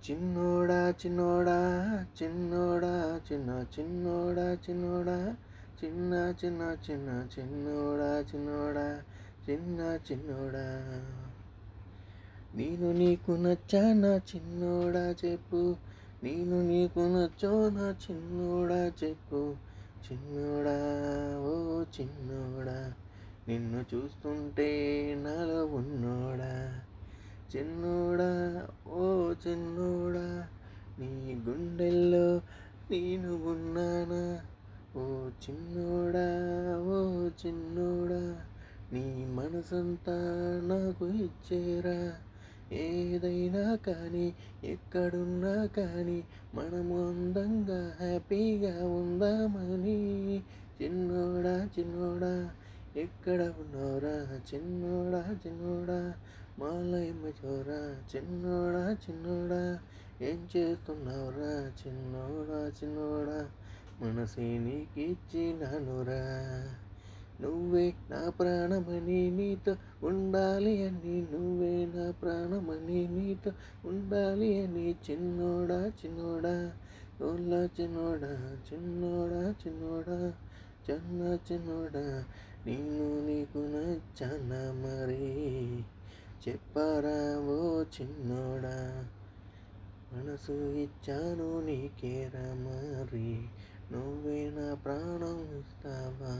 చిన్నోడా చిన్నోడా చిన్నోడా చిన్నోడా చిన్నోడా చిన్న చిన్న చిన్న చిన్నోడా చిన్నోడా చిన్నోడా నేను నీకు నచ్చానా చిన్నోడా చెప్పు, నేను నీకు నచ్చానా చిన్నోడా చెప్పు, చిన్నోడా ఓ చిన్నోడా నిన్ను చూస్తుంటే నాలో ఉన్నోడా, చిన్నోడా ఓ చిన్నోడా నీ గుండెల్లో నేను ఉన్నానా, ఓ చిన్నోడా ఓ చిన్నోడా నీ మనసంతా నాకు ఇచ్చేరా, ఏదైనా కానీ ఎక్కడున్నా కానీ మనము అందంగా హ్యాపీగా ఉందామని, చిన్నోడా చిన్నోడా ఎక్కడ ఉన్నావురా చిన్నోడా చిన్నోడా మాలయమ్మ చోరా, చిన్నోడా చిన్నోడా ఏం చేస్తున్నావురా చిన్నోడా చిన్నోడా మనసే నీకిచ్చినానురా, నువ్వే నా ప్రాణమని నీతో ఉండాలి అని, నువ్వే నా ప్రాణమని నీతో ఉండాలి అని, చిన్నోడా చిన్నోడా ఓలా చిన్నోడా చిన్నోడా చిన్నోడా చిన్నోడా నేను నీకు నచ్చానా మరి చెప్పరా ఓ చిన్నోడా, మనసు ఇచ్చాను నీకేరా మరి, నువ్వే నా ప్రాణం ఇస్తావా.